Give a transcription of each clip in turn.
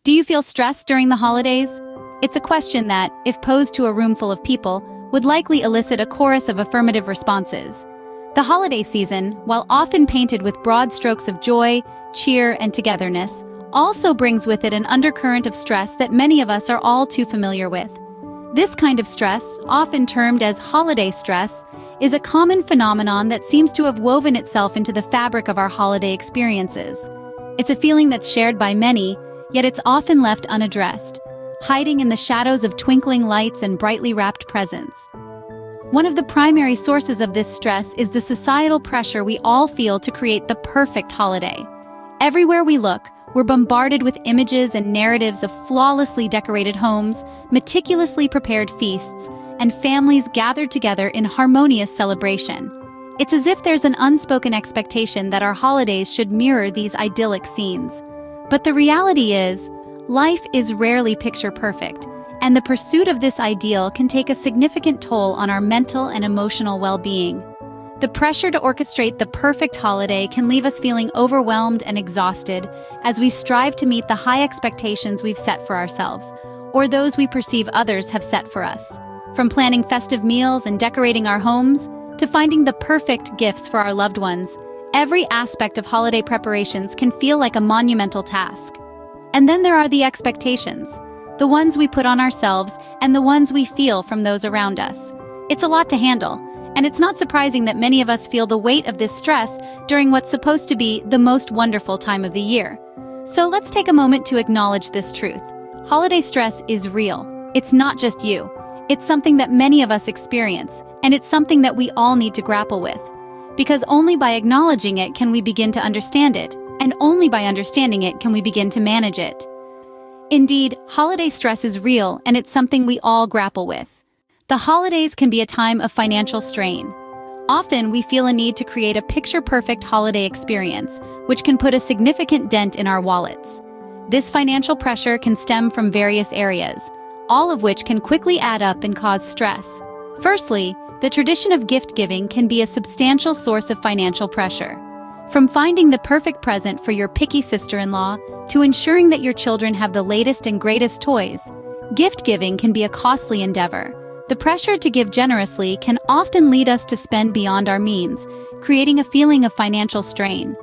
Do you feel stressed during the holidays? It's a question that, if posed to a room full of people, would likely elicit a chorus of affirmative responses. The holiday season, while often painted with broad strokes of joy, cheer, and togetherness, also brings with it an undercurrent of stress that many of us are all too familiar with. This kind of stress, often termed as holiday stress, is a common phenomenon that seems to have woven itself into the fabric of our holiday experiences. It's a feeling that's shared by many, yet it's often left unaddressed, hiding in the shadows of twinkling lights and brightly wrapped presents. One of the primary sources of this stress is the societal pressure we all feel to create the perfect holiday. Everywhere we look, we're bombarded with images and narratives of flawlessly decorated homes, meticulously prepared feasts, and families gathered together in harmonious celebration. It's as if there's an unspoken expectation that our holidays should mirror these idyllic scenes. But the reality is, life is rarely picture perfect, and the pursuit of this ideal can take a significant toll on our mental and emotional well-being. The pressure to orchestrate the perfect holiday can leave us feeling overwhelmed and exhausted as we strive to meet the high expectations we've set for ourselves, or those we perceive others have set for us. From planning festive meals and decorating our homes, to finding the perfect gifts for our loved ones, every aspect of holiday preparations can feel like a monumental task. And then there are the expectations, the ones we put on ourselves and the ones we feel from those around us. It's a lot to handle, and it's not surprising that many of us feel the weight of this stress during what's supposed to be the most wonderful time of the year. So let's take a moment to acknowledge this truth. Holiday stress is real. It's not just you. It's something that many of us experience, and it's something that we all need to grapple with. Because only by acknowledging it can we begin to understand it, and only by understanding it can we begin to manage it. Indeed, holiday stress is real, and it's something we all grapple with. The holidays can be a time of financial strain. Often, we feel a need to create a picture-perfect holiday experience, which can put a significant dent in our wallets. This financial pressure can stem from various areas, all of which can quickly add up and cause stress. Firstly, the tradition of gift-giving can be a substantial source of financial pressure. From finding the perfect present for your picky sister-in-law to ensuring that your children have the latest and greatest toys, gift-giving can be a costly endeavor. The pressure to give generously can often lead us to spend beyond our means, creating a feeling of financial strain.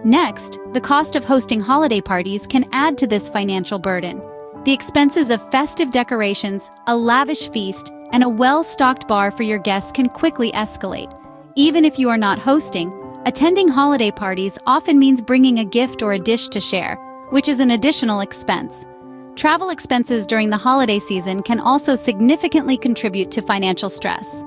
Next, the cost of hosting holiday parties can add to this financial burden. The expenses of festive decorations, a lavish feast, and a well-stocked bar for your guests can quickly escalate. Even if you are not hosting, attending holiday parties often means bringing a gift or a dish to share, which is an additional expense. Travel expenses during the holiday season can also significantly contribute to financial stress.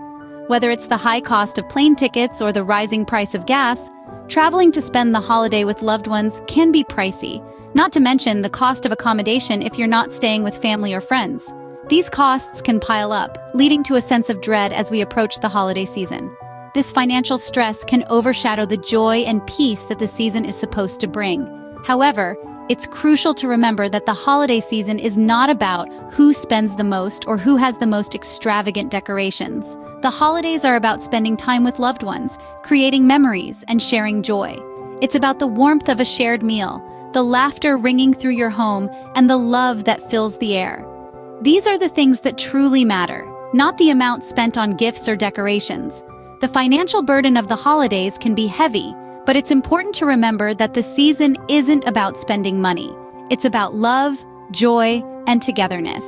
Whether it's the high cost of plane tickets or the rising price of gas, traveling to spend the holiday with loved ones can be pricey, not to mention the cost of accommodation if you're not staying with family or friends. These costs can pile up, leading to a sense of dread as we approach the holiday season. This financial stress can overshadow the joy and peace that the season is supposed to bring. However, it's crucial to remember that the holiday season is not about who spends the most or who has the most extravagant decorations. The holidays are about spending time with loved ones, creating memories, and sharing joy. It's about the warmth of a shared meal, the laughter ringing through your home, and the love that fills the air. These are the things that truly matter, not the amount spent on gifts or decorations. The financial burden of the holidays can be heavy, but it's important to remember that the season isn't about spending money. It's about love, joy, and togetherness.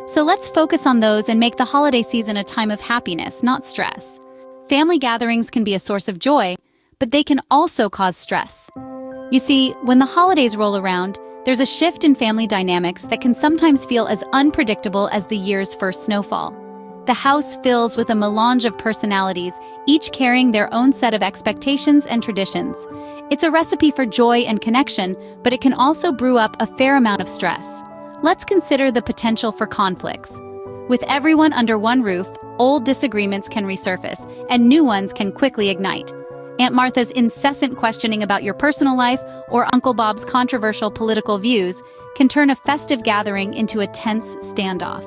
So let's focus on those and make the holiday season a time of happiness, not stress. Family gatherings can be a source of joy, but they can also cause stress. You see, when the holidays roll around, there's a shift in family dynamics that can sometimes feel as unpredictable as the year's first snowfall. The house fills with a melange of personalities, each carrying their own set of expectations and traditions. It's a recipe for joy and connection, but it can also brew up a fair amount of stress. Let's consider the potential for conflicts. With everyone under one roof, old disagreements can resurface, and new ones can quickly ignite. Aunt Martha's incessant questioning about your personal life or Uncle Bob's controversial political views can turn a festive gathering into a tense standoff.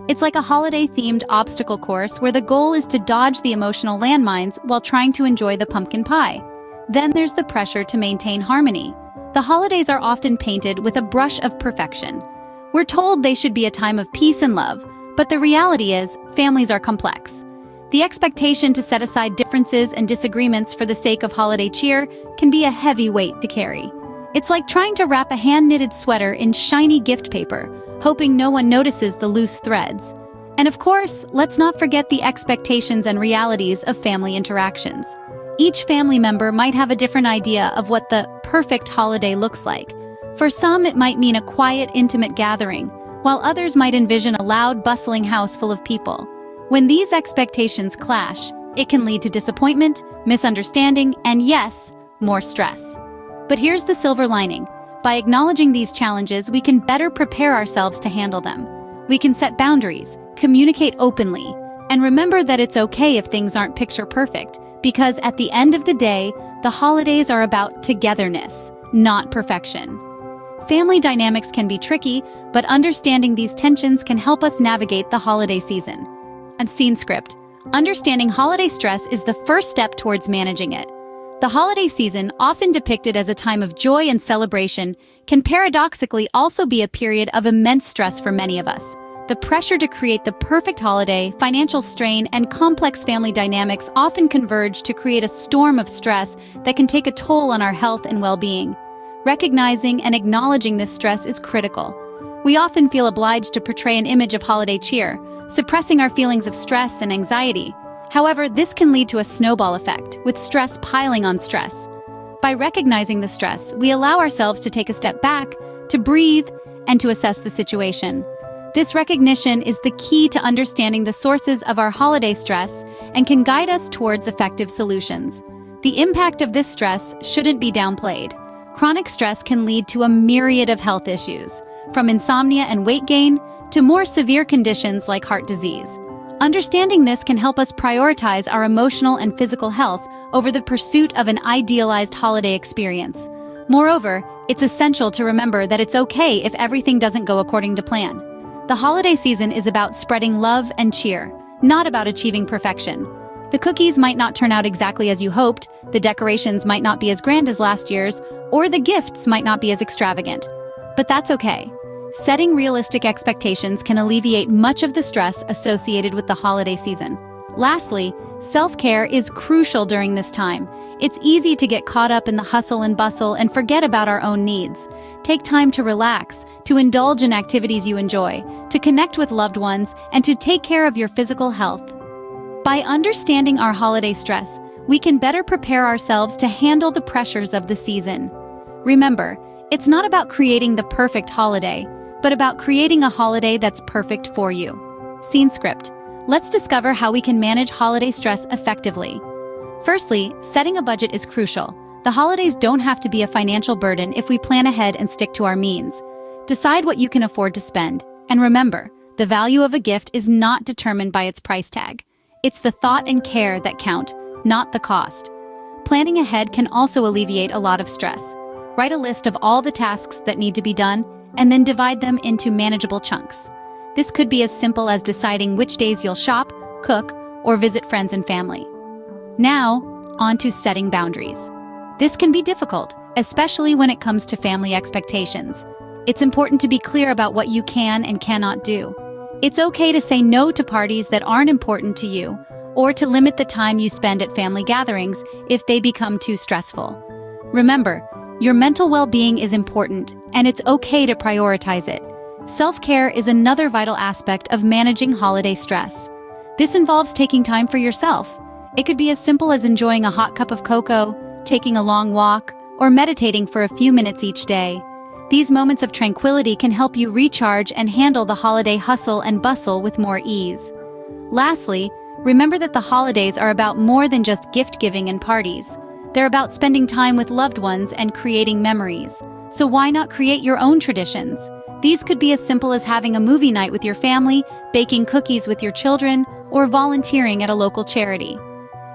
It's like a holiday-themed obstacle course where the goal is to dodge the emotional landmines while trying to enjoy the pumpkin pie. Then there's the pressure to maintain harmony. the holidays are often painted with a brush of perfection. We're told they should be a time of peace and love, but the reality is, families are complex. The expectation to set aside differences and disagreements for the sake of holiday cheer can be a heavy weight to carry. It's like trying to wrap a hand-knitted sweater in shiny gift paper, hoping no one notices the loose threads. And of course, let's not forget the expectations and realities of family interactions. Each family member might have a different idea of what the perfect holiday looks like. For some, it might mean a quiet, intimate gathering, while others might envision a loud, bustling house full of people. When these expectations clash, it can lead to disappointment, misunderstanding, and yes, more stress. But here's the silver lining. By acknowledging these challenges, we can better prepare ourselves to handle them. We can set boundaries, communicate openly, and remember that it's okay if things aren't picture perfect, because at the end of the day, the holidays are about togetherness, not perfection. Family dynamics can be tricky, but understanding these tensions can help us navigate the holiday season. A scene script. Understanding holiday stress is the first step towards managing it. The holiday season, often depicted as a time of joy and celebration, can paradoxically also be a period of immense stress for many of us. The pressure to create the perfect holiday, financial strain, and complex family dynamics often converge to create a storm of stress that can take a toll on our health and well-being. Recognizing and acknowledging this stress is critical. We often feel obliged to portray an image of holiday cheer, suppressing our feelings of stress and anxiety. However, this can lead to a snowball effect, with stress piling on stress. By recognizing the stress, we allow ourselves to take a step back, to breathe, and to assess the situation. This recognition is the key to understanding the sources of our holiday stress and can guide us towards effective solutions. The impact of this stress shouldn't be downplayed. Chronic stress can lead to a myriad of health issues, from insomnia and weight gain to more severe conditions like heart disease. Understanding this can help us prioritize our emotional and physical health over the pursuit of an idealized holiday experience. Moreover, it's essential to remember that it's okay if everything doesn't go according to plan. The holiday season is about spreading love and cheer, not about achieving perfection. The cookies might not turn out exactly as you hoped, the decorations might not be as grand as last year's, or the gifts might not be as extravagant. But that's okay. Setting realistic expectations can alleviate much of the stress associated with the holiday season. Lastly, self-care is crucial during this time. It's easy to get caught up in the hustle and bustle and forget about our own needs. Take time to relax, to indulge in activities you enjoy, to connect with loved ones, and to take care of your physical health. By understanding our holiday stress, we can better prepare ourselves to handle the pressures of the season. Remember, it's not about creating the perfect holiday, but about creating a holiday that's perfect for you. Scene script. Let's discover how we can manage holiday stress effectively. Firstly, setting a budget is crucial. The holidays don't have to be a financial burden if we plan ahead and stick to our means. Decide what you can afford to spend. And remember, the value of a gift is not determined by its price tag. It's the thought and care that count, not the cost. Planning ahead can also alleviate a lot of stress. Write a list of all the tasks that need to be done, and then divide them into manageable chunks. This could be as simple as deciding which days you'll shop, cook, or visit friends and family. Now, on to setting boundaries. This can be difficult, especially when it comes to family expectations. It's important to be clear about what you can and cannot do. It's okay to say no to parties that aren't important to you, or to limit the time you spend at family gatherings if they become too stressful. Remember, your mental well-being is important, and it's okay to prioritize it. Self-care is another vital aspect of managing holiday stress. This involves taking time for yourself. It could be as simple as enjoying a hot cup of cocoa, taking a long walk, or meditating for a few minutes each day. These moments of tranquility can help you recharge and handle the holiday hustle and bustle with more ease. Lastly, remember that the holidays are about more than just gift-giving and parties. They're about spending time with loved ones and creating memories. So why not create your own traditions? These could be as simple as having a movie night with your family, baking cookies with your children, or volunteering at a local charity.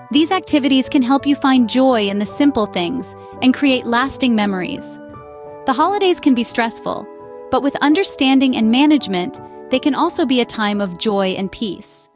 These activities can help you find joy in the simple things and create lasting memories. The holidays can be stressful, but with understanding and management, they can also be a time of joy and peace.